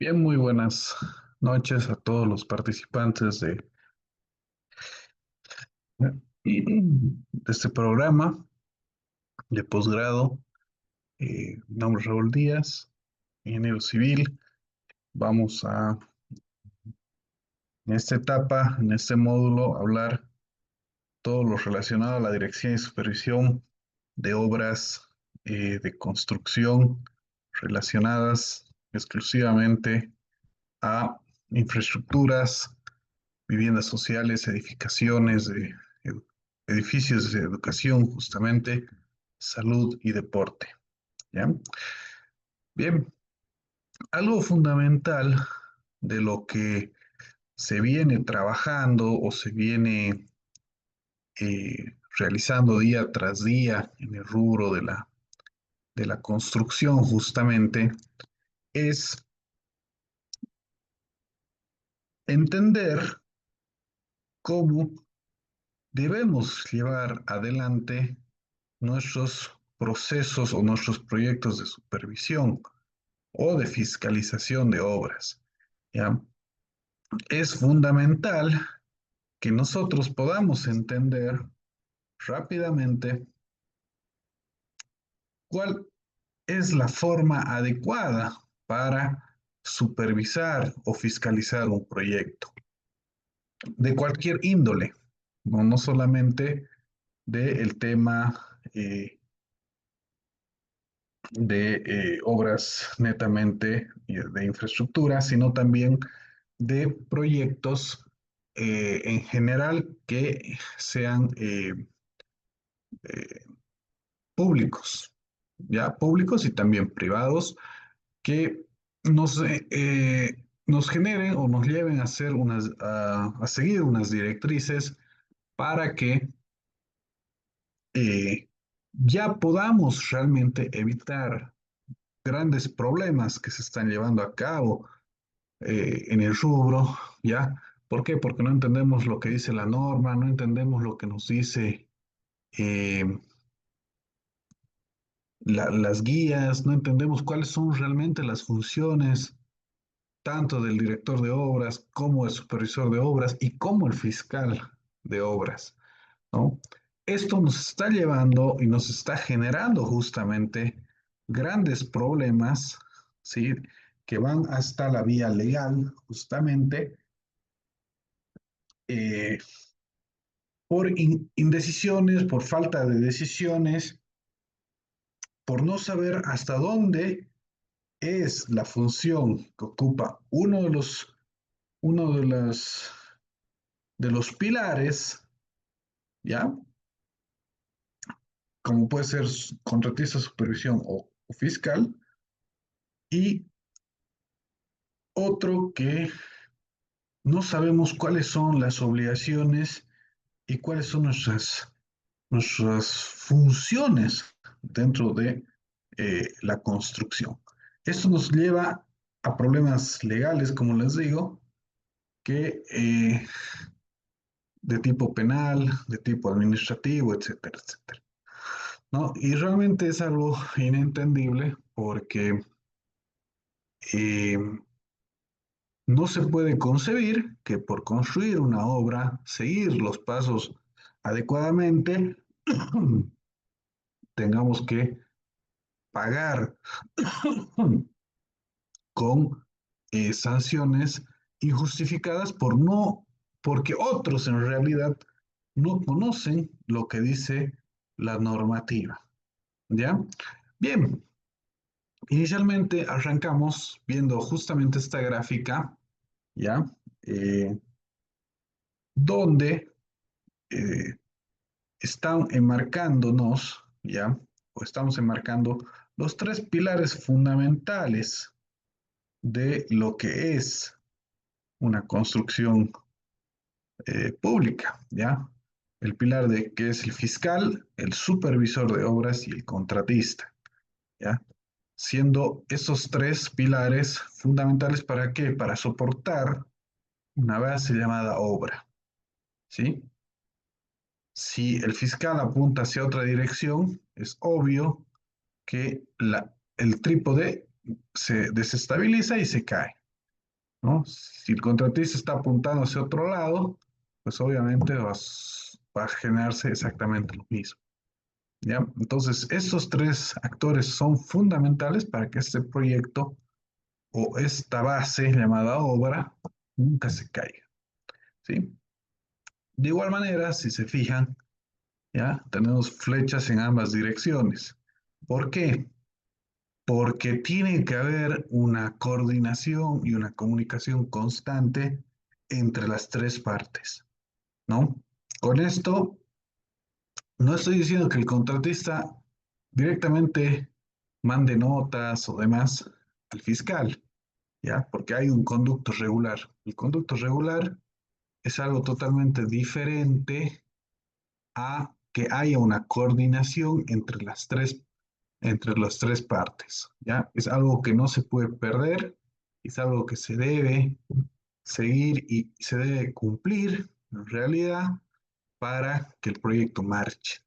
Bien, muy buenas noches a todos los participantes de este programa de posgrado. Mi nombre es Raúl Díaz, ingeniero civil. Vamos a, en esta etapa, en este módulo, hablar todo lo relacionado a la dirección y supervisión de obras de construcción relacionadas exclusivamente a infraestructuras, viviendas sociales, edificaciones, edificios de educación, justamente, salud y deporte. ¿Ya? Bien, algo fundamental de lo que se viene trabajando o se viene realizando día tras día en el rubro de la construcción, justamente, es entender cómo debemos llevar adelante nuestros procesos o nuestros proyectos de supervisión o de fiscalización de obras. ¿Ya? Es fundamental que nosotros podamos entender rápidamente cuál es la forma adecuada para supervisar o fiscalizar un proyecto de cualquier índole, no solamente del tema de obras netamente de infraestructura, sino también de proyectos en general que sean eh, públicos, ya públicos y también privados, que nos generen o nos lleven a hacer a seguir unas directrices para que eh, ya podamos realmente evitar grandes problemas que se están llevando a cabo en el rubro, ¿ya? ¿Por qué? Porque no entendemos lo que dice la norma, no entendemos lo que nos dice eh, las guías, no entendemos cuáles son realmente las funciones tanto del director de obras como el supervisor de obras y como el fiscal de obras, ¿no? Esto nos está llevando y nos está generando justamente grandes problemas, ¿sí? Que van hasta la vía legal, justamente, eh, por indecisiones, por falta de decisiones, por no saber hasta dónde es la función que ocupa uno de los pilares, ¿ya? Como puede ser contratista, supervisión o fiscal, y otro que no sabemos cuáles son las obligaciones y cuáles son nuestras funciones dentro de la construcción. Esto nos lleva a problemas legales, como les digo, que de tipo penal, de tipo administrativo, etcétera, etcétera. ¿No? Y realmente es algo inentendible porque eh, no se puede concebir que por construir una obra, seguir los pasos adecuadamente, tengamos que pagar con sanciones injustificadas porque otros en realidad no conocen lo que dice la normativa. ¿Ya? Bien, inicialmente arrancamos viendo justamente esta gráfica, ¿ya? Eh, donde eh, están enmarcándonos, ¿ya? O estamos enmarcando los tres pilares fundamentales de lo que es una construcción pública, ¿ya? El pilar de que es el fiscal, el supervisor de obras y el contratista, ¿ya? Siendo esos tres pilares fundamentales para qué? Para soportar una base llamada obra, ¿sí? Si el fiscal apunta hacia otra dirección, es obvio que el trípode se desestabiliza y se cae. ¿no? Si el contratista está apuntando hacia otro lado, pues obviamente va a generarse exactamente lo mismo. ¿Ya? Entonces, estos tres actores son fundamentales para que este proyecto o esta base llamada obra nunca se caiga, ¿sí? De igual manera, si se fijan, ¿ya? Tenemos flechas en ambas direcciones. ¿Por qué? Porque tiene que haber una coordinación y una comunicación constante entre las tres partes, ¿no? Con esto, no estoy diciendo que el contratista directamente mande notas o demás al fiscal, ¿ya? Porque hay un conducto regular. El conducto regular es algo totalmente diferente a que haya una coordinación entre las tres partes, ¿ya? Es algo que no se puede perder, es algo que se debe seguir y se debe cumplir en realidad para que el proyecto marche,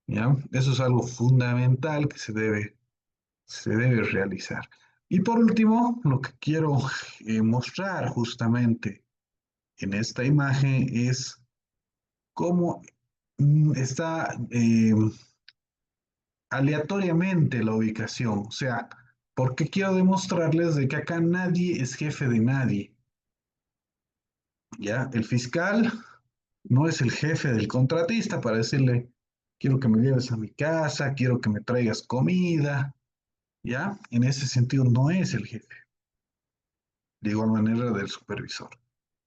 ¿ya? Eso es algo fundamental que se debe realizar. Y por último, lo que quiero mostrar justamente en esta imagen es cómo está aleatoriamente la ubicación. O sea, porque quiero demostrarles de que acá nadie es jefe de nadie. ¿Ya? El fiscal no es el jefe del contratista para decirle, quiero que me lleves a mi casa, quiero que me traigas comida. ¿Ya? En ese sentido no es el jefe, de igual manera del supervisor.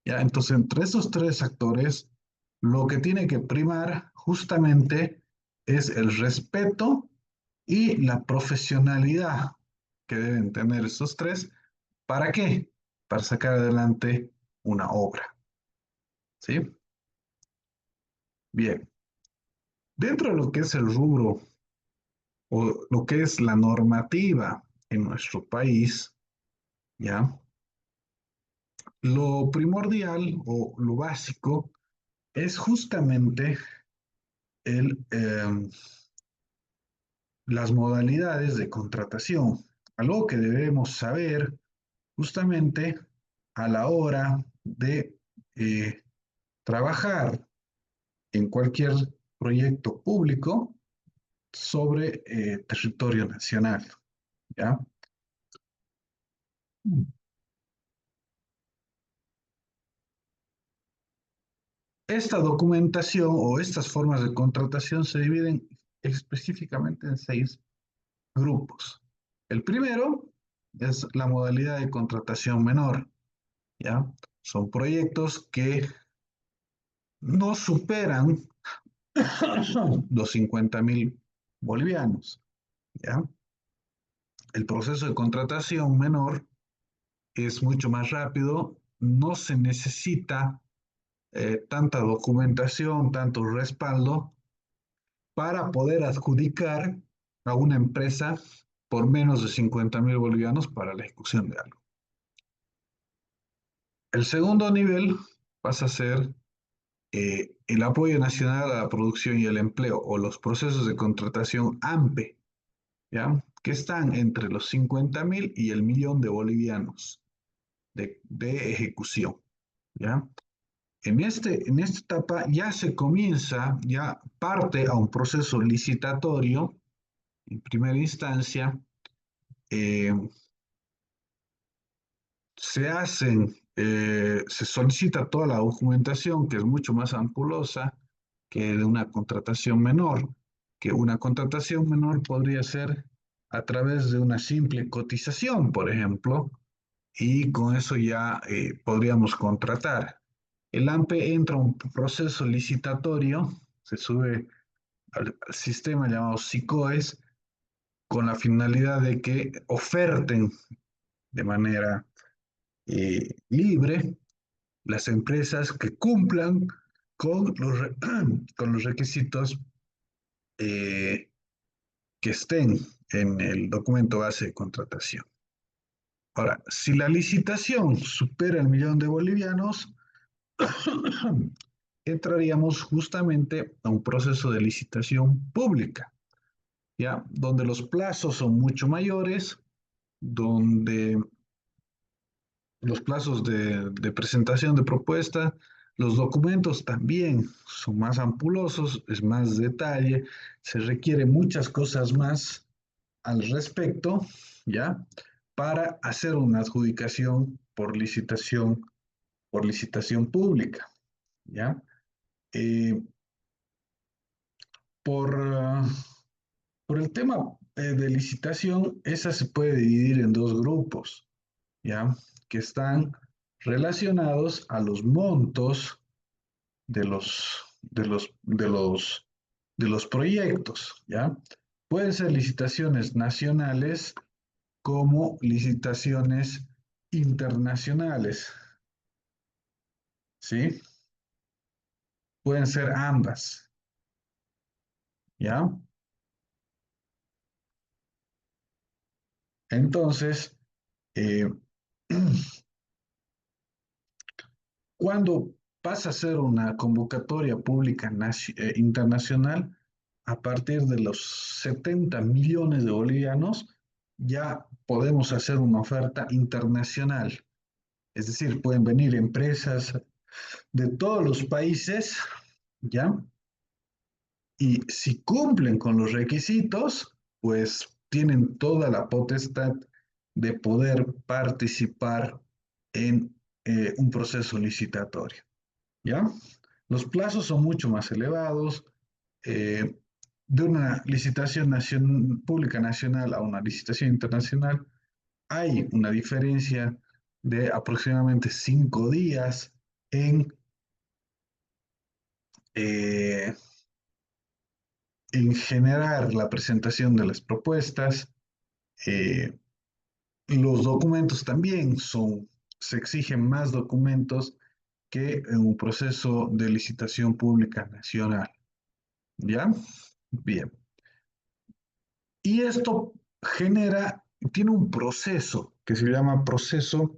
¿Ya? Entonces, entre esos tres actores, lo que tiene que primar justamente es el respeto y la profesionalidad que deben tener estos tres. ¿Para qué? Para sacar adelante una obra. ¿Sí? Bien. Dentro de lo que es el rubro o lo que es la normativa en nuestro país, ¿ya? Lo primordial o lo básico es justamente el, las modalidades de contratación, algo que debemos saber justamente a la hora de eh, trabajar en cualquier proyecto público sobre territorio nacional, ¿ya? Esta documentación o estas formas de contratación se dividen específicamente en seis grupos. El primero es la modalidad de contratación menor, ¿ya? Son proyectos que no superan los 50.000 bolivianos, ¿ya? El proceso de contratación menor es mucho más rápido, no se necesita tanta documentación, tanto respaldo para poder adjudicar a una empresa por menos de 50.000 bolivianos para la ejecución de algo. El segundo nivel pasa a ser el apoyo nacional a la producción y el empleo o los procesos de contratación AMPE, ¿ya? Que están entre los 50.000 y el millón de bolivianos de ejecución, ¿ya? En esta etapa ya se comienza, ya parte a un proceso licitatorio en primera instancia, eh, se solicita toda la documentación que es mucho más ampulosa que de una contratación menor, que una contratación menor podría ser a través de una simple cotización, por ejemplo, y con eso ya podríamos contratar. El AMPE entra a un proceso licitatorio, se sube al sistema llamado SICOES con la finalidad de que oferten de manera libre las empresas que cumplan con con los requisitos eh, que estén en el documento base de contratación. Ahora, si la licitación supera el millón de bolivianos, entraríamos justamente a un proceso de licitación pública, ¿ya? Donde los plazos son mucho mayores, donde los plazos de presentación de propuesta, los documentos también son más ampulosos, es más detalle, se requiere muchas cosas más al respecto, ¿ya? Para hacer una adjudicación por licitación pública, ¿ya? Eh, por, por el tema de licitación, esa se puede dividir en dos grupos, ¿ya? Que están relacionados a los montos de los proyectos, ¿ya? Pueden ser licitaciones nacionales como licitaciones internacionales, ¿sí? Pueden ser ambas, ¿ya? Entonces, eh, cuando pasa a ser una convocatoria pública internacional, a partir de los 70 millones de bolivianos, ya podemos hacer una oferta internacional. Es decir, pueden venir empresas de todos los países, ¿ya? Y si cumplen con los requisitos, pues tienen toda la potestad de poder participar en un proceso licitatorio, ¿ya? Los plazos son mucho más elevados. eh, de una pública nacional a una licitación internacional, hay una diferencia de aproximadamente 5 días en, eh, en generar la presentación de las propuestas. eh, los documentos también se exigen más documentos que en un proceso de licitación pública nacional. ¿Ya? Bien. Y esto tiene un proceso que se llama proceso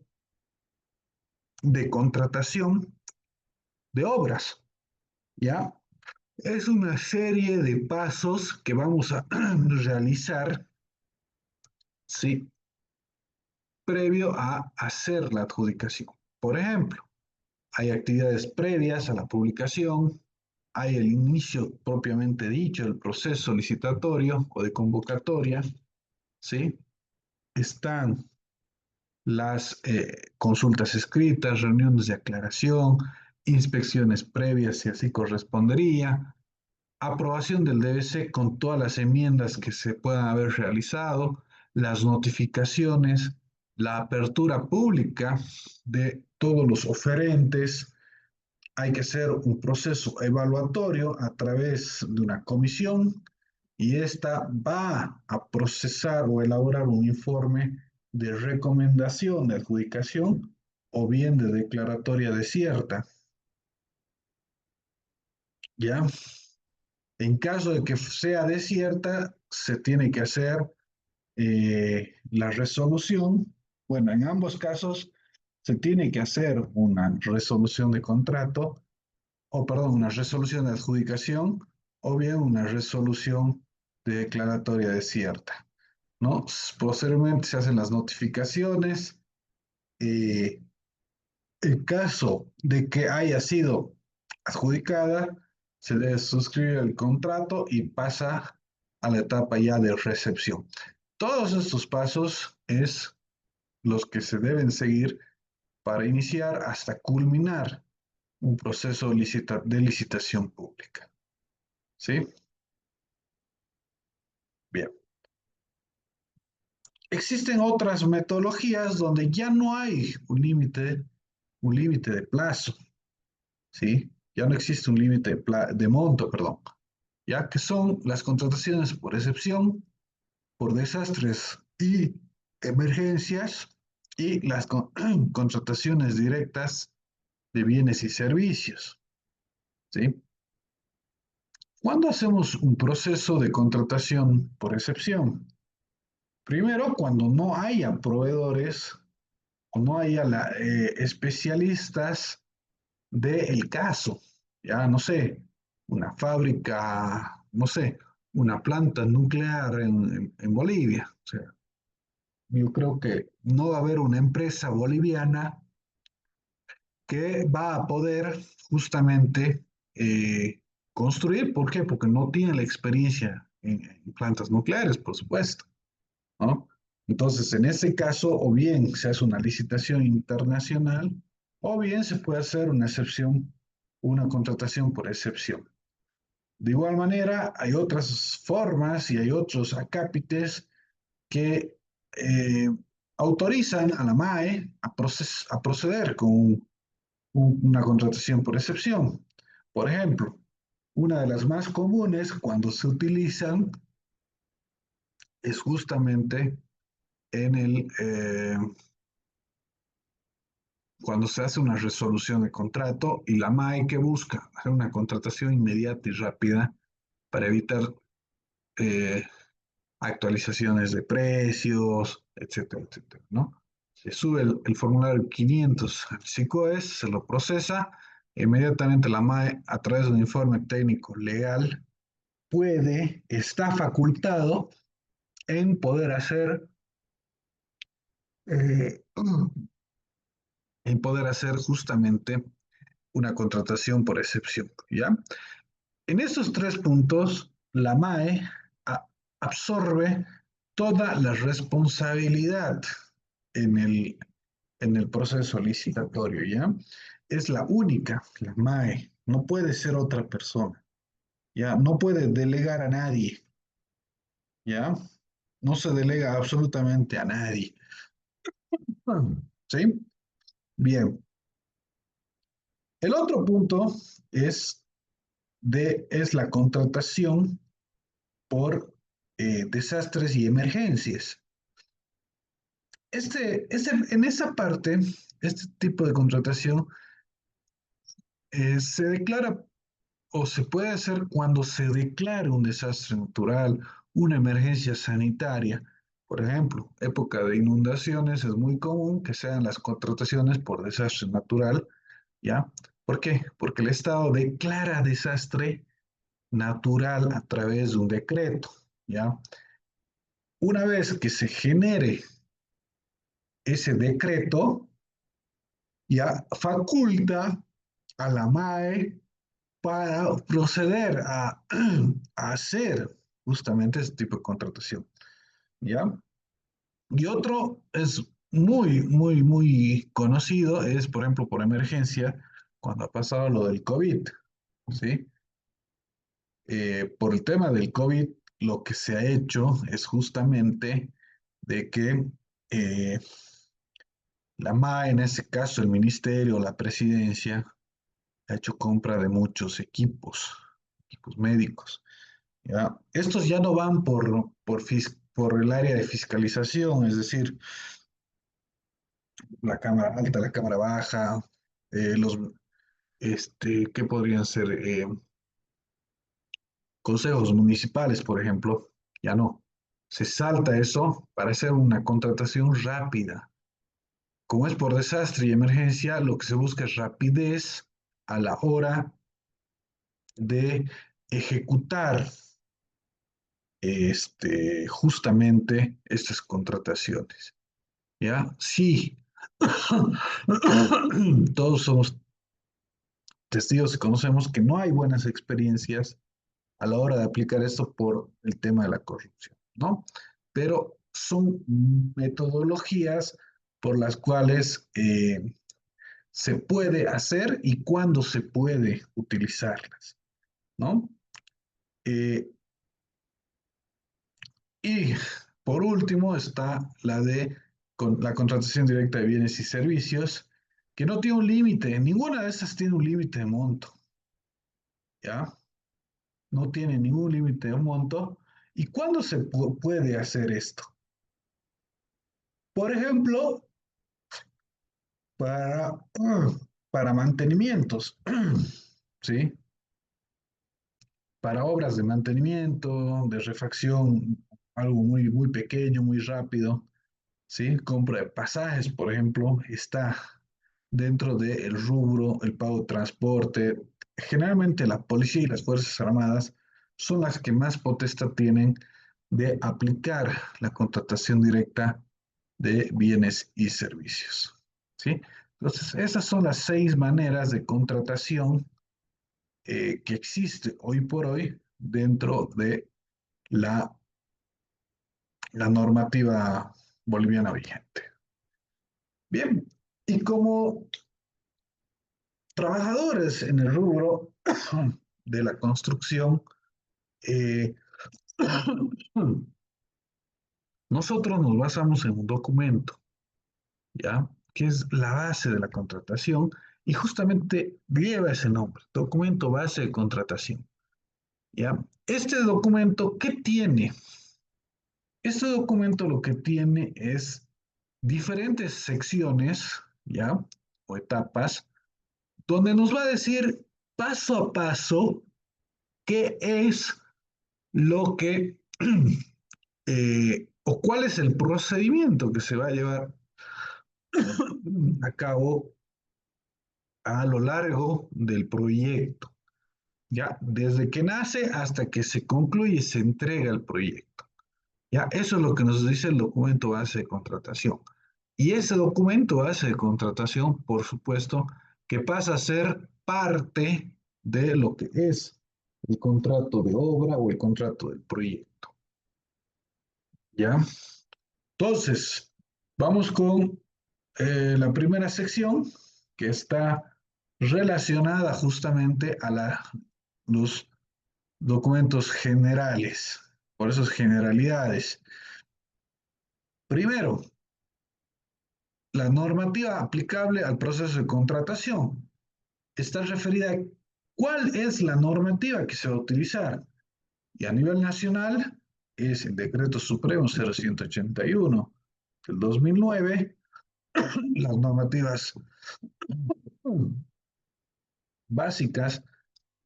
de contratación de obras. ¿Ya? Es una serie de pasos que vamos a realizar, ¿sí? Previo a hacer la adjudicación. Por ejemplo, hay actividades previas a la publicación, hay el inicio propiamente dicho del proceso licitatorio o de convocatoria, ¿sí? Están las consultas escritas, reuniones de aclaración, inspecciones previas si así correspondería, aprobación del DBC con todas las enmiendas que se puedan haber realizado, las notificaciones, la apertura pública de todos los oferentes. Hay que hacer un proceso evaluatorio a través de una comisión y esta va a procesar o elaborar un informe de recomendación de adjudicación o bien de declaratoria desierta. ¿Ya? En caso de que sea desierta, se tiene que hacer la resolución. Bueno, en ambos casos se tiene que hacer una resolución de contrato, o perdón, una resolución de adjudicación, o bien una resolución de declaratoria desierta, ¿no? Posteriormente se hacen las notificaciones. eh, en caso de que haya sido adjudicada, se debe suscribir el contrato y pasa a la etapa ya de recepción. Todos estos pasos es los que se deben seguir para iniciar hasta culminar un proceso de licitación pública. ¿Sí? Bien. Existen otras metodologías donde ya no hay un límite de plazo, ¿sí? Ya no existe un límite de monto, perdón, ya que son las contrataciones por excepción, por desastres y emergencias y las contrataciones directas de bienes y servicios, ¿sí? ¿Cuándo hacemos un proceso de contratación por excepción? Primero, cuando no haya proveedores o no haya especialistas del caso, ya no sé, una fábrica, no sé, una planta nuclear en Bolivia, o sea, yo creo que no va a haber una empresa boliviana que va a poder justamente construir. ¿Por qué? Porque no tiene la experiencia en plantas nucleares, por supuesto, ¿no? Entonces, en ese caso, o bien se hace una licitación internacional, o bien se puede hacer una excepción, una contratación por excepción. De igual manera, hay otras formas y hay otros acápites que autorizan a la MAE a proceder con una contratación por excepción. Por ejemplo, una de las más comunes cuando se utilizan es justamente en cuando se hace una resolución de contrato y la MAE que busca hacer una contratación inmediata y rápida para evitar eh, actualizaciones de precios, etcétera, etcétera, ¿no? Se sube el formulario 500 al SICOES, se lo procesa, e inmediatamente la MAE, a través de un informe técnico legal, está facultado en poder hacer, eh, en poder hacer justamente una contratación por excepción, ¿ya? En estos tres puntos, la MAE a- absorbe toda la responsabilidad en en el proceso licitatorio, ¿ya? Es la única, la MAE, no puede ser otra persona, ¿ya? No puede delegar a nadie, ¿ya? No se delega absolutamente a nadie, ¿sí? Bien, el otro punto es, es la contratación por desastres y emergencias. En esa parte, este tipo de contratación se declara o se puede hacer cuando se declare un desastre natural, una emergencia sanitaria. Por ejemplo, época de inundaciones es muy común que sean las contrataciones por desastre natural, ¿ya? ¿Por qué? Porque el Estado declara desastre natural a través de un decreto, ¿ya? Una vez que se genere ese decreto, ya faculta a la MAE para proceder a hacer justamente ese tipo de contratación, ¿ya? Y otro es muy conocido, es por ejemplo por emergencia, cuando ha pasado lo del COVID, ¿sí? Por el tema del COVID, lo que se ha hecho es justamente de que eh, la MAE, en ese caso el ministerio, la presidencia, ha hecho compra de muchos equipos médicos. ¿Ya? Estos ya no van por el área de fiscalización, es decir, la cámara alta, la cámara baja, los, ¿qué podrían ser? Consejos municipales, por ejemplo, ya no. Se salta eso para hacer una contratación rápida. Como es por desastre y emergencia, lo que se busca es rapidez a la hora de ejecutar justamente estas contrataciones. ¿Ya? Sí, todos somos testigos y conocemos que no hay buenas experiencias a la hora de aplicar esto por el tema de la corrupción, ¿no? Pero son metodologías por las cuales se puede hacer y cuándo se puede utilizarlas, ¿no? Eh, y por último está la contratación directa de bienes y servicios, que no tiene un límite, ninguna de esas tiene un límite de monto, ¿ya? No tiene ningún límite de monto. ¿Y cuándo se puede hacer esto? Por ejemplo, para, para mantenimientos, ¿sí? Para obras de mantenimiento, de refacción, algo muy pequeño, muy rápido, ¿sí? Compra de pasajes, por ejemplo, está dentro del rubro, el pago de transporte. Generalmente la policía y las Fuerzas Armadas son las que más potestad tienen de aplicar la contratación directa de bienes y servicios. ¿Sí? Entonces, esas son las 6 maneras de contratación que existe hoy por hoy dentro de la, la normativa boliviana vigente. Bien, y como trabajadores en el rubro de la construcción, eh, nosotros nos basamos en un documento, ¿ya? Que es la base de la contratación y justamente lleva ese nombre, documento base de contratación, ¿ya? Este documento, ¿qué tiene? Este documento lo que tiene es diferentes secciones, ¿ya? O etapas, donde nos va a decir paso a paso qué es lo que o cuál es el procedimiento que se va a llevar a cabo a lo largo del proyecto, ya desde que nace hasta que se concluye y se entrega el proyecto. Ya, eso es lo que nos dice el documento base de contratación. Y ese documento base de contratación, por supuesto, que pasa a ser parte de lo que es el contrato de obra o el contrato del proyecto. ¿Ya? Entonces, vamos con la primera sección que está relacionada justamente a los documentos generales, por eso es generalidades. Primero, la normativa aplicable al proceso de contratación. Está referida a cuál es la normativa que se va a utilizar. Y a nivel nacional es el Decreto Supremo 0181 del 2009, las normativas básicas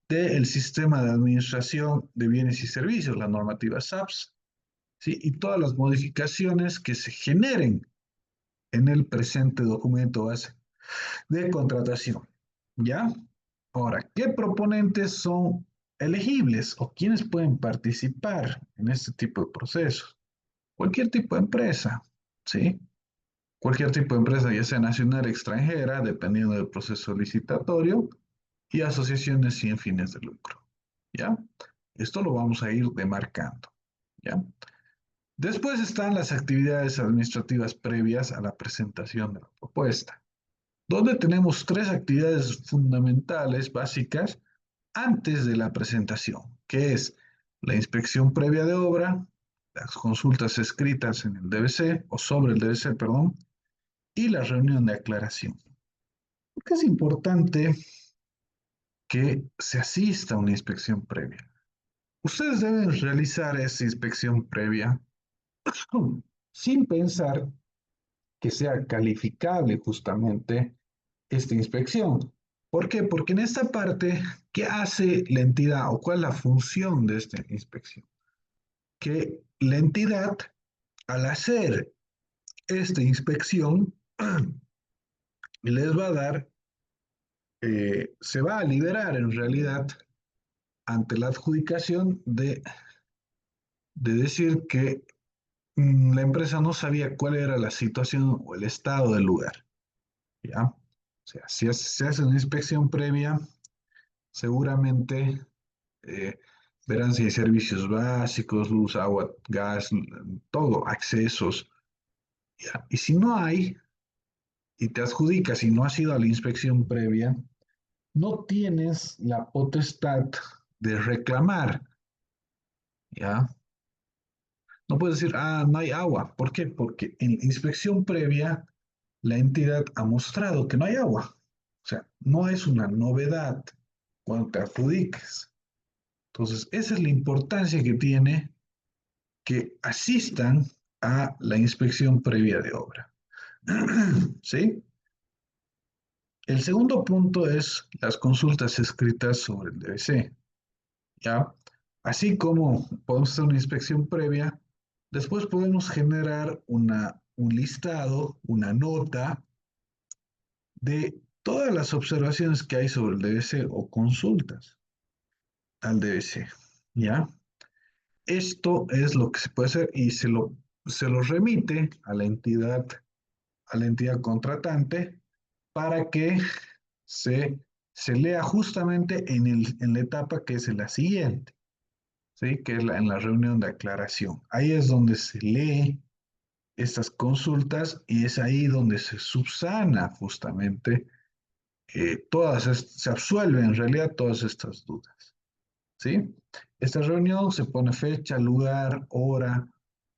del sistema de administración de bienes y servicios, la normativa SAPS, ¿sí? Y todas las modificaciones que se generen en el presente documento base de contratación. ¿Ya? Ahora, ¿qué proponentes son elegibles o quiénes pueden participar en este tipo de procesos? Cualquier tipo de empresa, ¿sí? Cualquier tipo de empresa, ya sea nacional o extranjera, dependiendo del proceso licitatorio, y asociaciones sin fines de lucro, ¿ya? Esto lo vamos a ir demarcando, ¿ya? Después están las actividades administrativas previas a la presentación de la propuesta, donde tenemos 3 actividades fundamentales, básicas, antes de la presentación, que es la inspección previa de obra, las consultas escritas en el DBC o sobre el DBC, perdón, y la reunión de aclaración. Porque es importante que se asista a una inspección previa. Ustedes deben realizar esa inspección previa sin pensar que sea calificable justamente esta inspección. ¿Por qué? Porque en esta parte, ¿qué hace la entidad o cuál es la función de esta inspección? Que la entidad, al hacer esta inspección, les va a dar, se va a liberar en realidad ante la adjudicación de decir que la empresa no sabía cuál era la situación o el estado del lugar. ¿Ya? O sea, si se hace una inspección previa, seguramente verán si hay servicios básicos, luz, agua, gas, todo, accesos. ¿Ya? Y si no hay, y te adjudicas y no has ido a la inspección previa, no tienes la potestad de reclamar, ¿ya? No puedes decir, ah, no hay agua. ¿Por qué? Porque en la inspección previa la entidad ha mostrado que no hay agua. O sea, no es una novedad cuando te adjudiques. Entonces, esa es la importancia que tiene que asistan a la inspección previa de obra. ¿Sí? El segundo punto es las consultas escritas sobre el DBC. ¿Ya? Así como podemos hacer una inspección previa, después podemos generar un listado, una nota de todas las observaciones que hay sobre el DBC o consultas al DBC. ¿Ya? Esto es lo que se puede hacer y se lo se lo remite a la entidad contratante para que se, se lea justamente en la etapa que es la siguiente, ¿sí? Que es en la reunión de aclaración. Ahí es donde se lee estas consultas y es ahí donde se subsana justamente se absuelven en realidad todas estas dudas, ¿sí? Esta reunión se pone fecha, lugar, hora,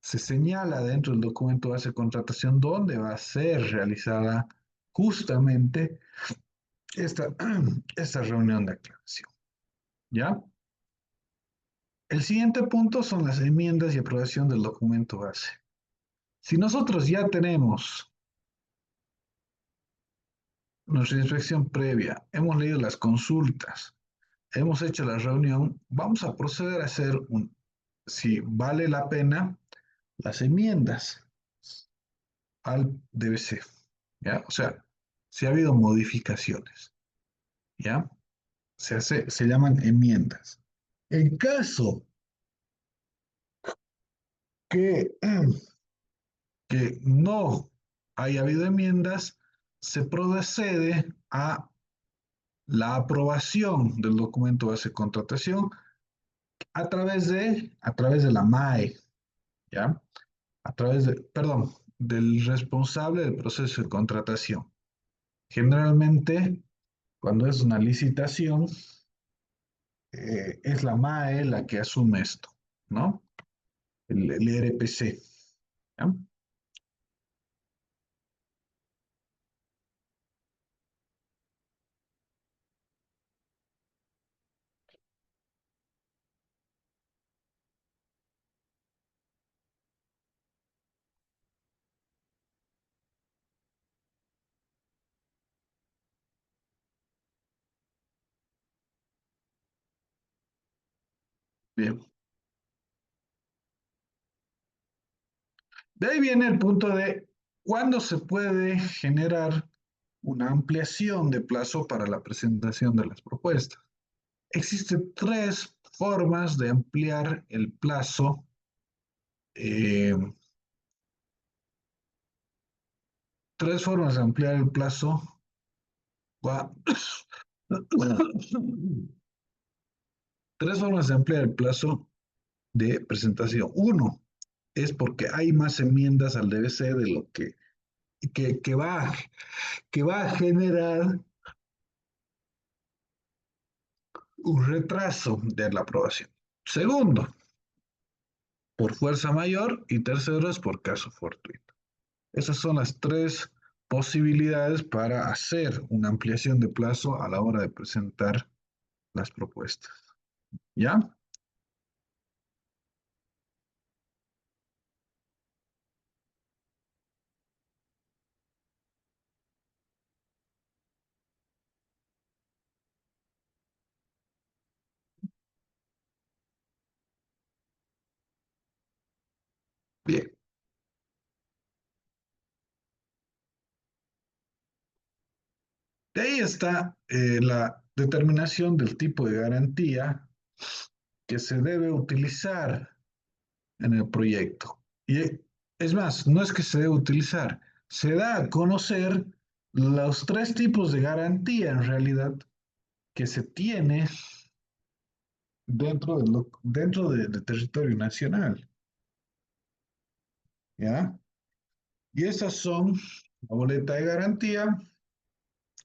se señala dentro del documento base de contratación dónde va a ser realizada justamente esta, esta reunión de aclaración, ¿ya? El siguiente punto son las enmiendas y aprobación del documento base. Si nosotros ya tenemos nuestra inspección previa, hemos leído las consultas, hemos hecho la reunión, vamos a proceder a hacer si vale la pena, las enmiendas al DBC, ¿ya? O sea, si ha habido modificaciones, ¿ya? Se llaman enmiendas. En caso que, que no haya habido enmiendas, se procede a la aprobación del documento base de contratación a través de la MAE, ¿ya? Perdón, del responsable del proceso de contratación. Generalmente, cuando es una licitación, es la MAE la que asume esto, ¿no? El RPC, ¿ya? Bien. De ahí viene el punto de cuándo se puede generar una ampliación de plazo para la presentación de las propuestas. Existen tres formas de ampliar el plazo, eh, tres formas de ampliar el plazo, tres formas de ampliar el plazo de presentación. Uno es porque hay más enmiendas al DBC de lo que, que va a generar un retraso de la aprobación. Segundo, por fuerza mayor y tercero es por caso fortuito. Esas son las tres posibilidades para hacer una ampliación de plazo a la hora de presentar las propuestas. ¿Ya? Bien. De ahí está la determinación del tipo de garantía que se debe utilizar en el proyecto. Y es más, no es que se debe utilizar, se da a conocer los tres tipos de garantía en realidad que se tiene dentro de territorio nacional, ¿ya? Y esas son la boleta de garantía,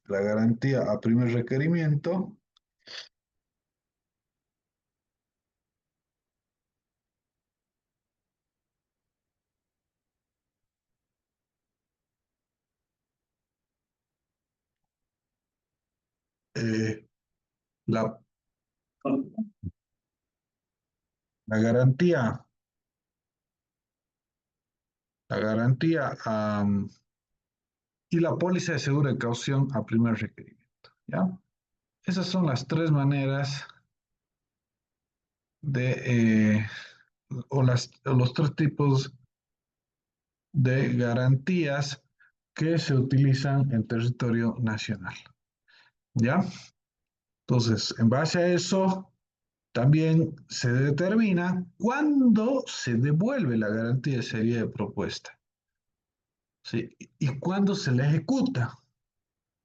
la garantía a primer requerimiento, eh, la, la garantía, y la póliza de seguro de caución a primer requerimiento, ¿ya? Esas son las tres maneras de, o los tres tipos de garantías que se utilizan en territorio nacional, ¿ya? Entonces, en base a eso, También se determina cuándo se devuelve la garantía de serie de propuesta, ¿sí? Y cuándo se la ejecuta,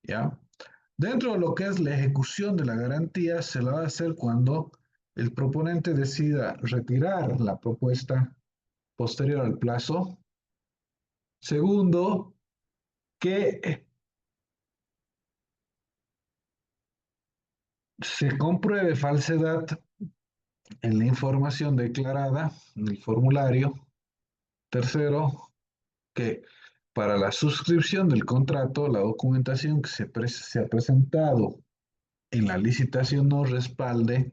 ¿ya? Dentro de lo que es la ejecución de la garantía, se la va a hacer cuando el proponente decida retirar la propuesta posterior al plazo. Segundo, que se compruebe falsedad en la información declarada en el formulario. Tercero, que para la suscripción del contrato, la documentación que se ha presentado en la licitación no respalde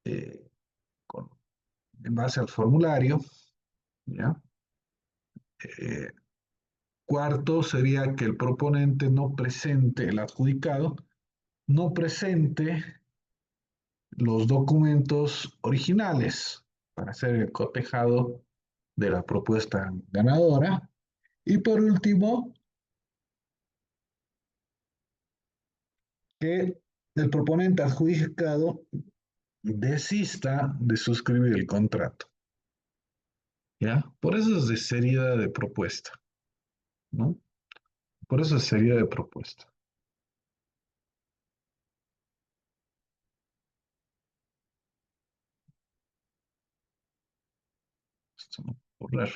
eh, con, en base al formulario, ¿ya? Eh, Cuarto sería que el proponente no presente, el adjudicado, no presente los documentos originales para hacer el cotejado de la propuesta ganadora. Y por último, que el proponente adjudicado desista de suscribir el contrato, ¿ya? Por eso es de seriedad de propuesta, ¿no? Por eso es seriedad de propuesta. Esto no puedo borrar.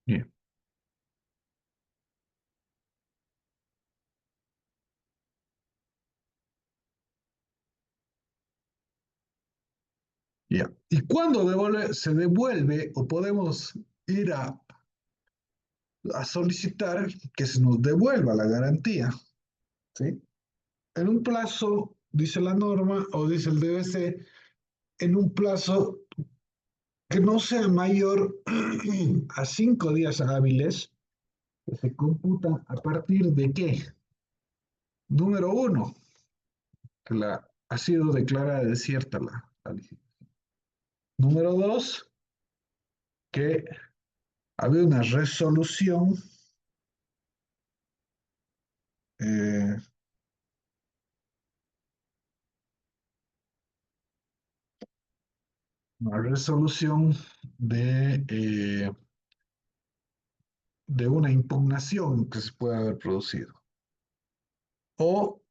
Bien, ya. ¿Y cuándo se devuelve o podemos ir a solicitar que se nos devuelva la garantía? ¿Sí? En un plazo, dice la norma o dice el DBC, en un plazo que no sea mayor a 5 días hábiles, que se computan a partir de qué. Número uno, que ha sido declarada desierta la licitación. Número dos, que había eh, una resolución de una impugnación que se puede haber producido. O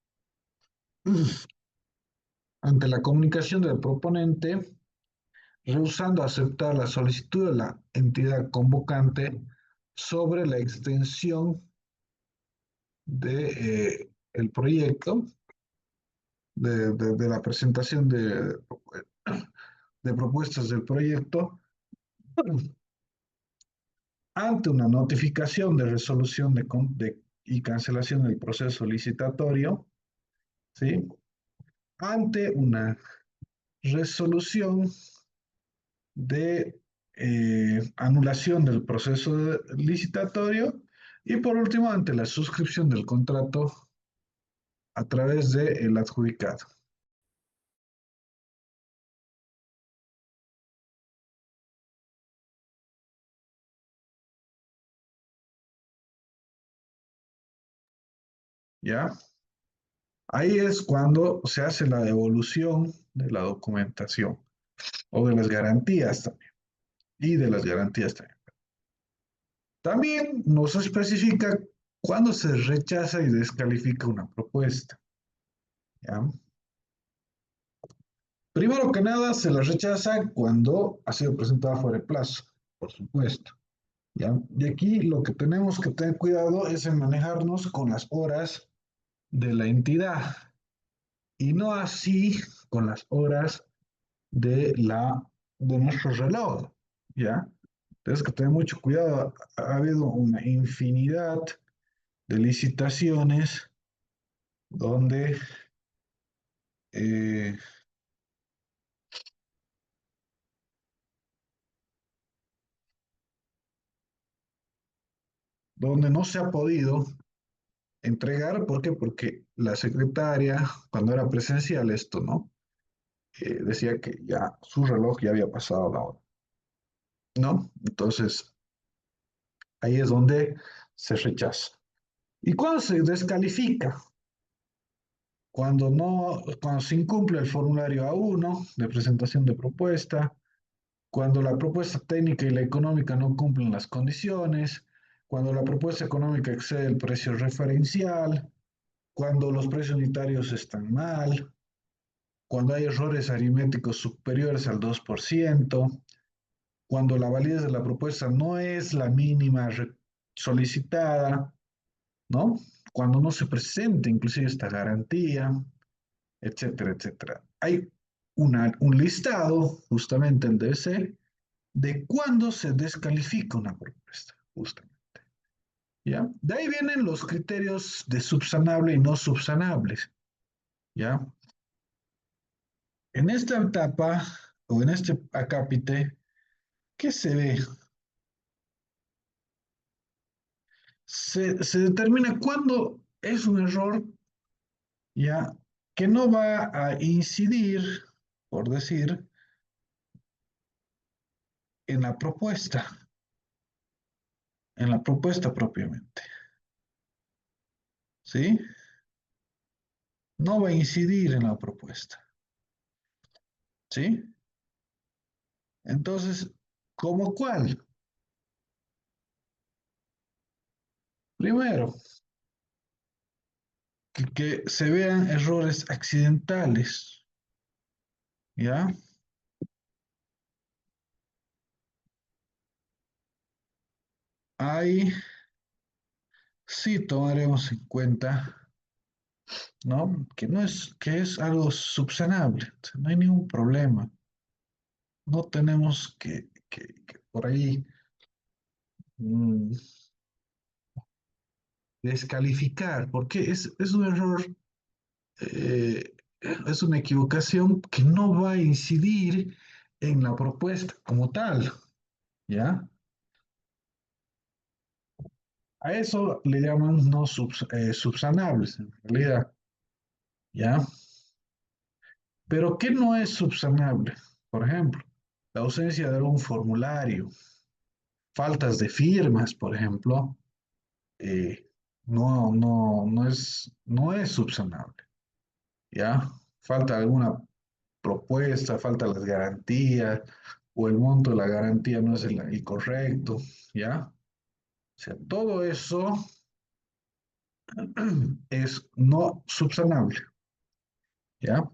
ante la comunicación del proponente, rehusando aceptar la solicitud de la entidad convocante sobre la extensión el proyecto, de la presentación de propuestas del proyecto, ante una notificación de resolución y cancelación del proceso licitatorio, ¿sí? Ante una resolución de anulación del proceso licitatorio y por último ante la suscripción del contrato a través del adjudicado. ¿Ya? Ahí es cuando se hace la devolución de la documentación o de las garantías también, y de las garantías también. También nos especifica cuándo se rechaza y descalifica una propuesta. ¿Ya? Primero que nada, se la rechaza cuando ha sido presentada fuera de plazo, por supuesto. ¿Ya? Y aquí lo que tenemos que tener cuidado es en manejarnos con las horas de la entidad y no así con las horas de nuestro reloj. ¿Ya? Tienes que tener mucho cuidado. Ha habido una infinidad de licitaciones donde, eh, donde no se ha podido entregar. ¿Por qué? Porque la secretaria, cuando era presencial esto, ¿no? Decía que ya su reloj ya había pasado la hora, ¿no? Entonces, ahí es donde se rechaza. ¿Y cuándo se descalifica? Cuando no, cuando se incumple el formulario A1 de presentación de propuesta, cuando la propuesta técnica y la económica no cumplen las condiciones, cuando la propuesta económica excede el precio referencial, cuando los precios unitarios están mal, cuando hay errores aritméticos superiores al 2%, cuando la validez de la propuesta no es la mínima solicitada, ¿no? Cuando no se presenta inclusive esta garantía, etcétera, etcétera. Hay un listado, justamente en DC, de cuándo se descalifica una propuesta, justamente. ¿Ya? De ahí vienen los criterios de subsanable y no subsanables. ¿Ya? En esta etapa o en este acápite, ¿qué se ve? Se determina cuándo es un error, ¿ya? Que no va a incidir, por decir, en en la propuesta propiamente, ¿sí? No va a incidir en la propuesta, ¿sí? Entonces, ¿cómo cuál? Primero, que se vean errores accidentales, ¿ya? Ahí sí tomaremos en cuenta, ¿no? Que es algo subsanable, o sea, no hay ningún problema. No tenemos que por ahí mm, descalificar, porque es un error, eh, es una equivocación que no va a incidir en la propuesta como tal, ¿ya? A eso le llaman no subsanables, en realidad, ¿ya? Pero ¿qué no es subsanable? Por ejemplo, la ausencia de algún formulario, faltas de firmas, por ejemplo, eh, no es subsanable, ¿ya? Falta alguna propuesta, falta las garantías, o el monto de la garantía no es el correcto, ¿ya? O sea, todo eso es no subsanable, ¿ya?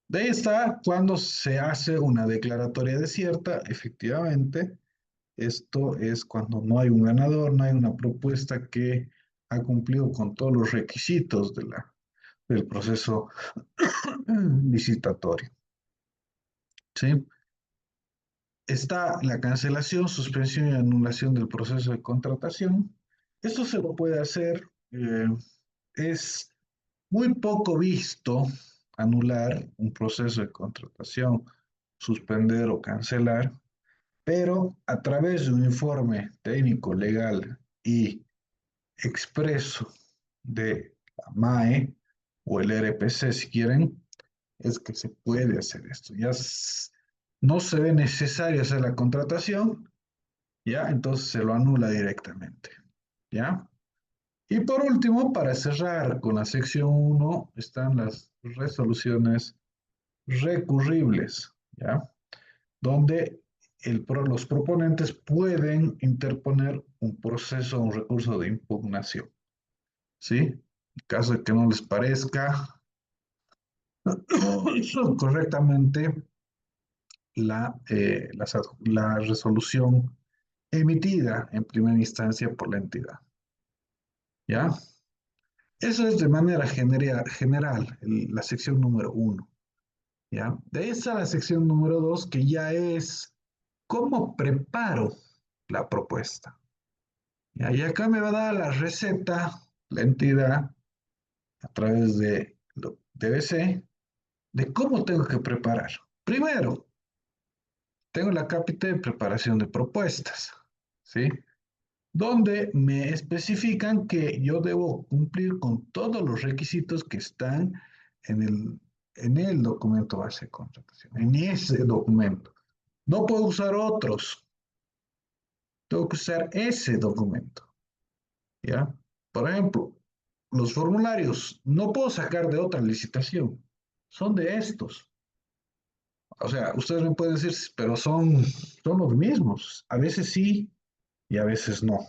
De ahí está cuando se hace una declaratoria desierta, efectivamente, esto es cuando no hay un ganador, no hay una propuesta que ha cumplido con todos los requisitos del proceso licitatorio, ¿sí? Está la cancelación, suspensión y anulación del proceso de contratación. Esto se lo puede hacer, es muy poco visto anular un proceso de contratación, suspender o cancelar, pero a través de un informe técnico, legal y expreso de la MAE o el RPC, si quieren, es que se puede hacer esto. No se ve necesario hacer la contratación, ¿ya? Entonces se lo anula directamente, ¿ya? Y por último, para cerrar con la sección uno están las resoluciones recurribles, ¿ya? Donde los proponentes pueden interponer un proceso, un recurso de impugnación, ¿sí? En caso de que no les parezca correctamente la resolución emitida en primera instancia por la entidad, ¿ya? Eso es de manera general, la sección número uno, ¿ya? De ahí está la sección número dos, que ya es cómo preparo la propuesta. ¿Ya? Y acá me va a dar la receta, la entidad, a través de DBC, de cómo tengo que preparar. Primero, tengo la cápita de preparación de propuestas, ¿sí? Donde me especifican que yo debo cumplir con todos los requisitos que están en en el documento base de contratación, en ese documento. No puedo usar otros, tengo que usar ese documento, ¿ya? Por ejemplo, los formularios no puedo sacar de otra licitación, son de estos. O sea, ustedes me pueden decir, pero son los mismos. A veces sí y a veces no.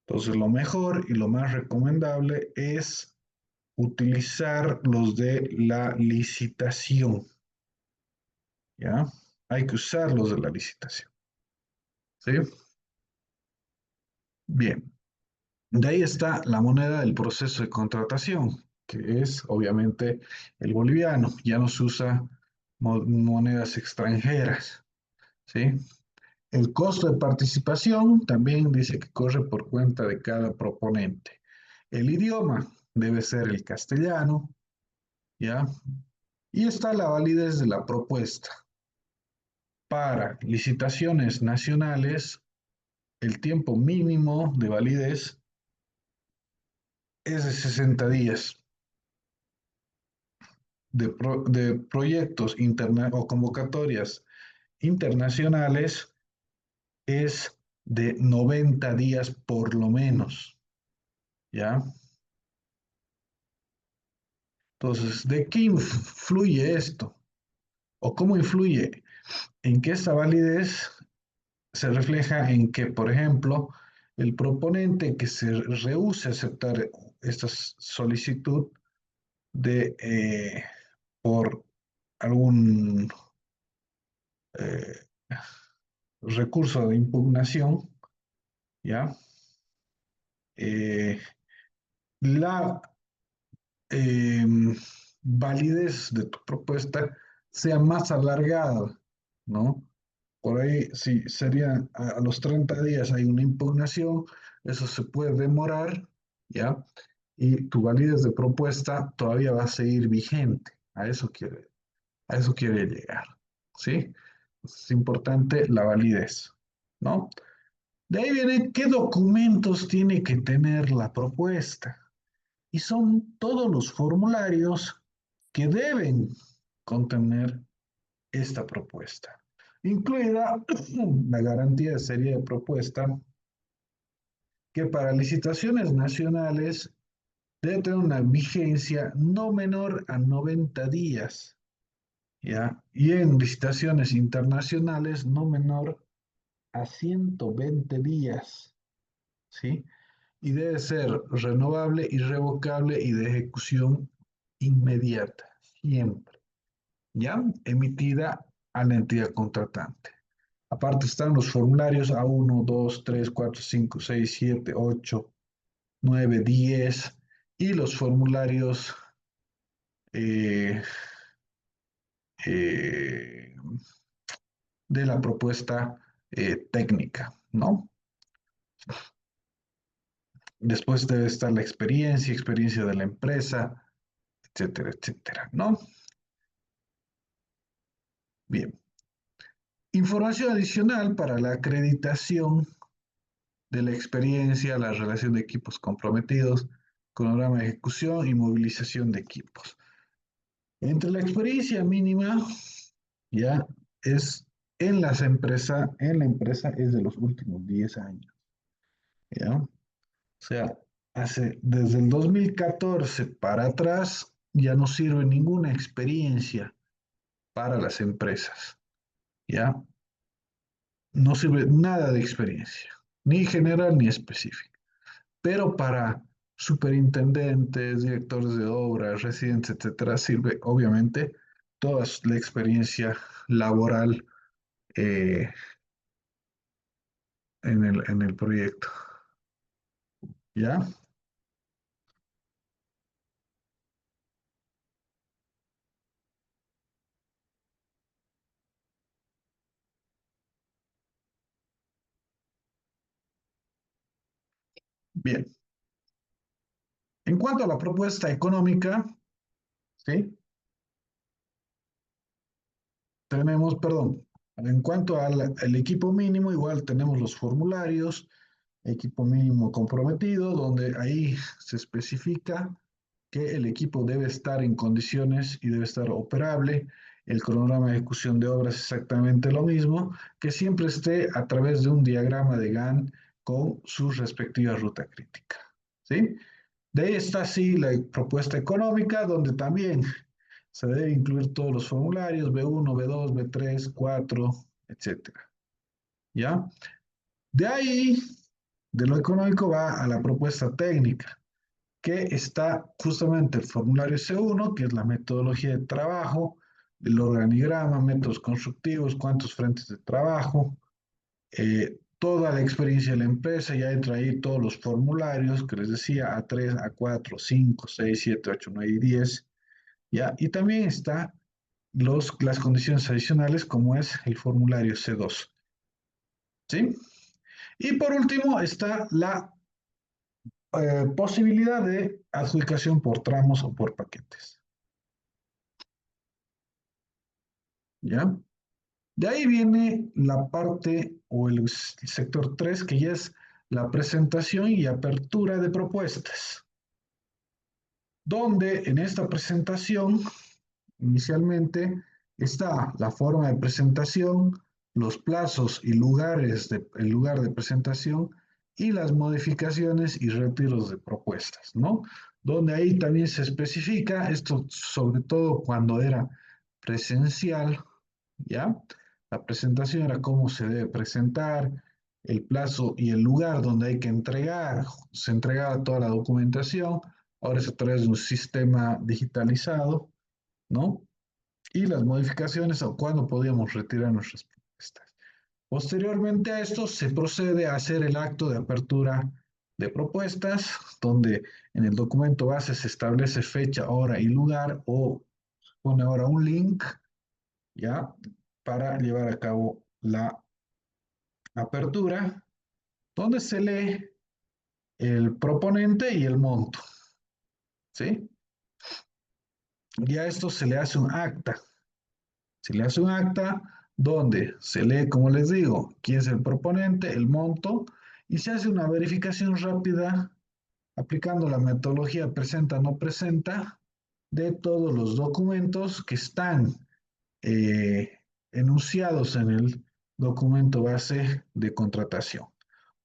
Entonces, lo mejor y lo más recomendable es utilizar los de la licitación, ¿ya? Hay que usar los de la licitación, ¿sí? Bien. De ahí está la moneda del proceso de contratación, que es obviamente el boliviano. Ya no se usa monedas extranjeras, ¿sí? El costo de participación también dice que corre por cuenta de cada proponente. El idioma debe ser el castellano, ¿ya? Y está la validez de la propuesta. Para licitaciones nacionales, el tiempo mínimo de validez es de 60 días. De proyectos o convocatorias internacionales es de 90 días por lo menos, ¿ya? Entonces, ¿de qué influye esto? ¿O cómo influye? En que esta validez se refleja en que, por ejemplo, el proponente que se rehúse a aceptar esta solicitud por algún eh, recurso de impugnación, ¿ya? Eh, la eh, validez de tu propuesta sea más alargada, ¿no? Por ahí, si serían a los 30 días hay una impugnación, eso se puede demorar, ¿ya? Y tu validez de propuesta todavía va a seguir vigente. A eso quiere llegar, ¿sí? Es importante la validez, ¿no? De ahí viene qué documentos tiene que tener la propuesta. Y son todos los formularios que deben contener esta propuesta, incluida la garantía de serie de propuesta, que para licitaciones nacionales debe tener una vigencia no menor a 90 días, ¿ya? Y en licitaciones internacionales no menor a 120 días, ¿sí? Y debe ser renovable, irrevocable y de ejecución inmediata, siempre, ¿ya? Emitida a la entidad contratante. Aparte están los formularios A1, 2, 3, 4, 5, 6, 7, 8, 9, 10 y los formularios eh, eh, de la propuesta técnica, ¿no? Después debe estar la experiencia de la empresa, etcétera, etcétera, ¿no? Bien. Información adicional para la acreditación de la experiencia, la relación de equipos comprometidos, cronograma de ejecución y movilización de equipos. Entre la experiencia mínima, ya es en la empresa es de los últimos 10 años, ¿ya? O sea, desde el 2014 para atrás ya no sirve ninguna experiencia para las empresas, ¿ya? No sirve nada de experiencia, ni general ni específica. Pero para superintendentes, directores de obras, residentes, etcétera, sirve obviamente toda la experiencia laboral eh, en el proyecto. ¿Ya? Bien. En cuanto a la propuesta económica, ¿sí? Tenemos, perdón, en cuanto al equipo mínimo, igual tenemos los formularios, equipo mínimo comprometido, donde ahí se especifica que el equipo debe estar en condiciones y debe estar operable el cronograma de ejecución de obras exactamente lo mismo, que siempre esté a través de un diagrama de Gantt con su respectiva ruta crítica. ¿Sí? De ahí está sí la propuesta económica, donde también se debe incluir todos los formularios, B1, B2, B3, 4, etcétera. ¿Ya? De ahí, de lo económico va a la propuesta técnica, que está justamente el formulario C1, que es la metodología de trabajo, el organigrama, métodos constructivos, cuántos frentes de trabajo, toda la experiencia de la empresa, ya entra ahí todos los formularios que les decía, A3, A4, 5, 6, 7, 8, 9 y 10, ¿ya? Y también está las condiciones adicionales, como es el formulario C2, ¿sí? Y por último está la posibilidad de adjudicación por tramos o por paquetes, ¿ya? De ahí viene la parte o el sector 3 que ya es la presentación y apertura de propuestas, donde en esta presentación inicialmente está la forma de presentación, los plazos y el lugar de presentación y las modificaciones y retiros de propuestas, ¿no? Donde ahí también se especifica, esto sobre todo cuando era presencial, ¿ya? La presentación era cómo se debe presentar, el plazo y el lugar donde hay que entregar, se entregaba toda la documentación, ahora es a través de un sistema digitalizado, ¿no? Y las modificaciones o cuándo podíamos retirar nuestras propuestas. Posteriormente a esto se procede a hacer el acto de apertura de propuestas, donde en el documento base se establece fecha, hora y lugar o pone ahora un link, ¿ya? Para llevar a cabo la apertura, donde se lee el proponente y el monto, ¿sí? Y a esto se le hace un acta. Se le hace un acta donde se lee, como les digo, quién es el proponente, el monto, y se hace una verificación rápida aplicando la metodología presenta-no presenta de todos los documentos que están eh, enunciados en el documento base de contratación.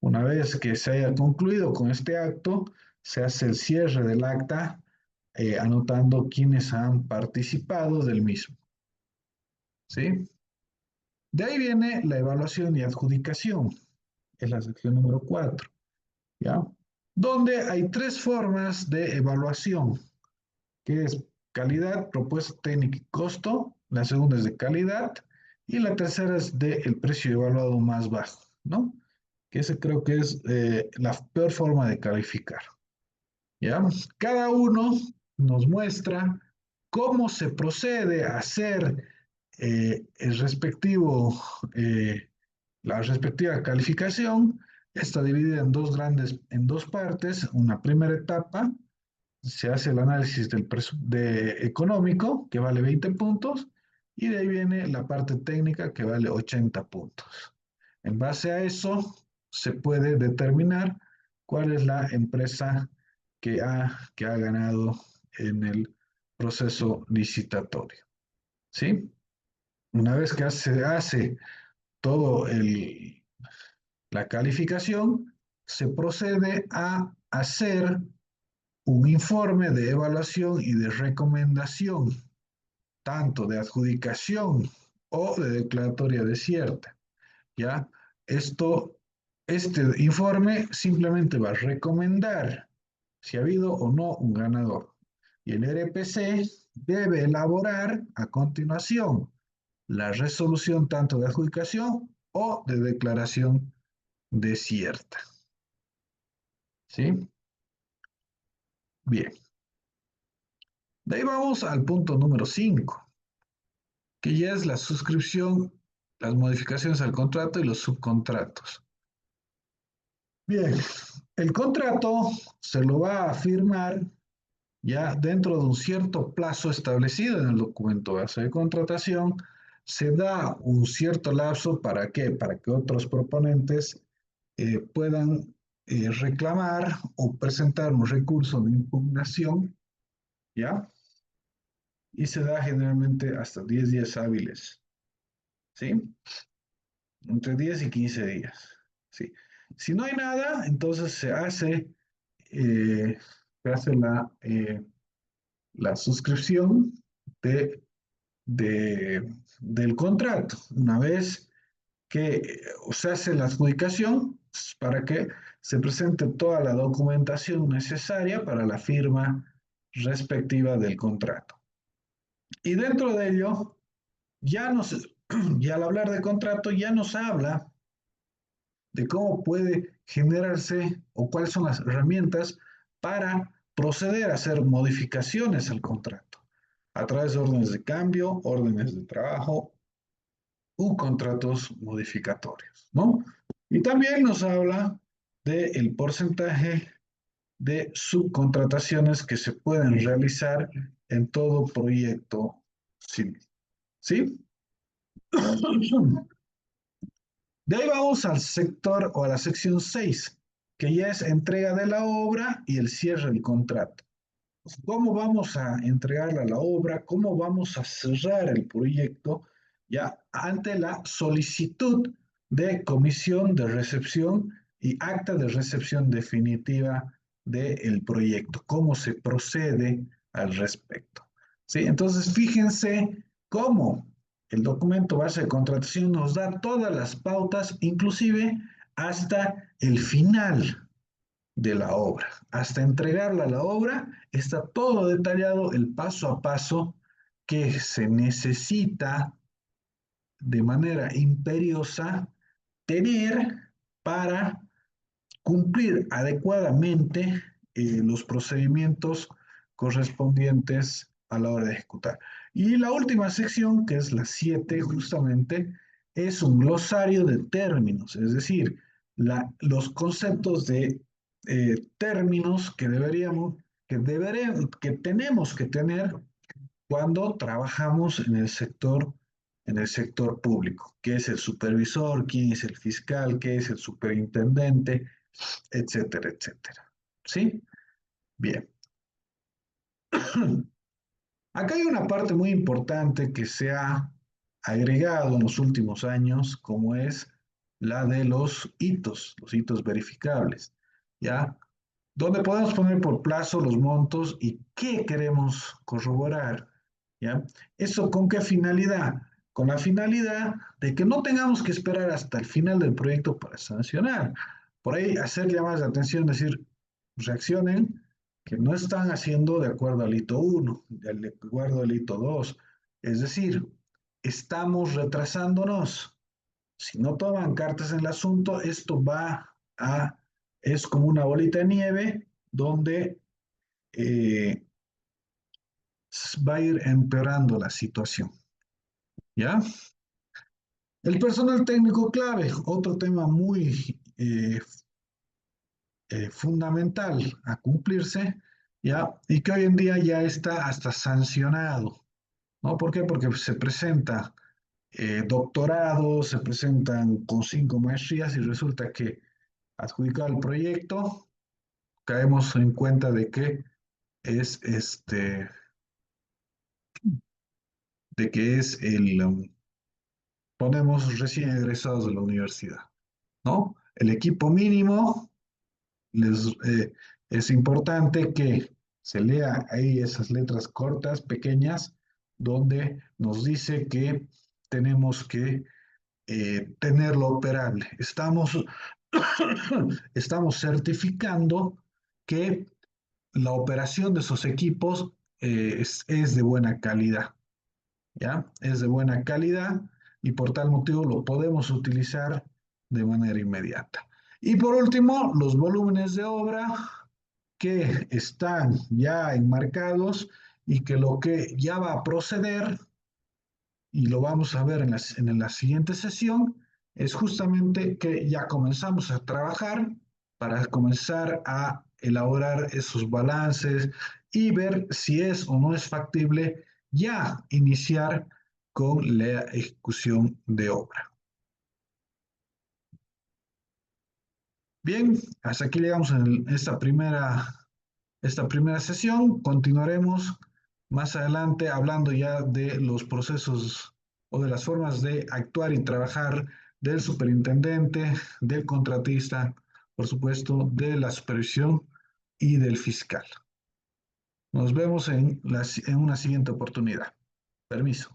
Una vez que se haya concluido con este acto, se hace el cierre del acta anotando quiénes han participado del mismo. ¿Sí? De ahí viene la evaluación y adjudicación, es la sección número 4, ¿ya? Donde hay tres formas de evaluación, que es calidad, propuesta técnica y costo, la segunda es de calidad y la tercera es del precio evaluado más bajo, ¿no? Que ese creo que es la peor forma de calificar, ¿ya? Cada uno nos muestra cómo se procede a hacer el respectivo la respectiva calificación está dividida en dos partes. Una primera etapa, se hace el análisis económico, que vale 20 puntos, y de ahí viene la parte técnica, que vale 80 puntos. En base a eso, se puede determinar cuál es la empresa que ha ganado en el proceso licitatorio. ¿Sí? Una vez que se hace todo la calificación, se procede a hacer un informe de evaluación y de recomendación, tanto de adjudicación o de declaratoria desierta. ¿Ya? Esto, este informe simplemente va a recomendar si ha habido o no un ganador. Y el RPC debe elaborar a continuación la resolución tanto de adjudicación o de declaración desierta. ¿Sí? Bien. De ahí vamos al punto número 5, que ya es la suscripción, las modificaciones al contrato y los subcontratos. Bien, el contrato se lo va a firmar ya dentro de un cierto plazo establecido en el documento base de contratación. Se da un cierto lapso ¿para qué? Para que otros proponentes puedan reclamar o presentar un recurso de impugnación, ¿ya? y se da generalmente hasta 10 días hábiles, ¿sí? Entre 10 y 15 días, ¿sí? Si no hay nada, entonces eh, se hace la suscripción de, del contrato. Una vez que se hace la adjudicación para que se presente toda la documentación necesaria para la firma respectiva del contrato. Y dentro de ello, ya nos, y al hablar de contrato, ya nos habla de cómo puede generarse o cuáles son las herramientas para proceder a hacer modificaciones al contrato a través de órdenes de cambio, órdenes de trabajo u contratos modificatorios, ¿no? Y también nos habla del porcentaje de subcontrataciones que se pueden realizar en todo proyecto civil, ¿sí? De ahí vamos al sector o a la sección 6, que ya es entrega de la obra y el cierre del contrato. ¿Cómo vamos a entregarla a la obra? ¿Cómo vamos a cerrar el proyecto? Ya ante la solicitud de comisión de recepción y acta de recepción definitiva del proyecto. ¿Cómo se procede al respecto? ¿Sí? Entonces, fíjense cómo el documento base de contratación nos da todas las pautas, inclusive hasta el final de la obra. Hasta entregarla a la obra está todo detallado, el paso a paso que se necesita de manera imperiosa tener para cumplir adecuadamente los procedimientos correspondientes a la hora de ejecutar. Y la última sección, que es la 7 justamente, es un glosario de términos, es decir, los conceptos de términos que tenemos que tener cuando trabajamos en el sector público. ¿Qué es el supervisor? ¿Quién es el fiscal? ¿Qué es el superintendente? Etcétera, etcétera. ¿Sí? Bien. Acá hay una parte muy importante que se ha agregado en los últimos años, como es la de los hitos verificables, ¿ya? Donde podemos poner por plazo los montos y qué queremos corroborar, ¿ya? ¿Eso con qué finalidad? Con la finalidad de que no tengamos que esperar hasta el final del proyecto para sancionar. Por ahí hacer llamadas de atención, decir, reaccionen, que no están haciendo de acuerdo al hito 1, de acuerdo al hito 2. Es decir, estamos retrasándonos. Si no toman cartas en el asunto, esto es como una bolita de nieve donde eh, va a ir empeorando la situación. ¿Ya? El personal técnico clave, otro tema muy fundamental a cumplirse, ¿ya? Y que hoy en día ya está hasta sancionado, ¿no? ¿Por qué? Porque se presenta doctorados, se presentan con 5 maestrías y resulta que adjudicado el proyecto, caemos en cuenta es este, de que es ponemos recién egresados de la universidad, ¿no? El equipo mínimo les, es importante que se lea ahí esas letras cortas, pequeñas, donde nos dice que tenemos que tenerlo operable. Estamos certificando que la operación de esos equipos es de buena calidad, ¿ya? Es de buena calidad y por tal motivo lo podemos utilizar de manera inmediata. Y por último, los volúmenes de obra que están ya enmarcados y que lo que ya va a proceder, y lo vamos a ver en la siguiente sesión, es justamente que ya comenzamos a trabajar para comenzar a elaborar esos balances y ver si es o no es factible ya iniciar con la ejecución de obra. Bien, hasta aquí llegamos en esta primera sesión. Continuaremos más adelante hablando ya de los procesos o de las formas de actuar y trabajar del superintendente, del contratista, por supuesto, de la supervisión y del fiscal. Nos vemos en una siguiente oportunidad. Permiso.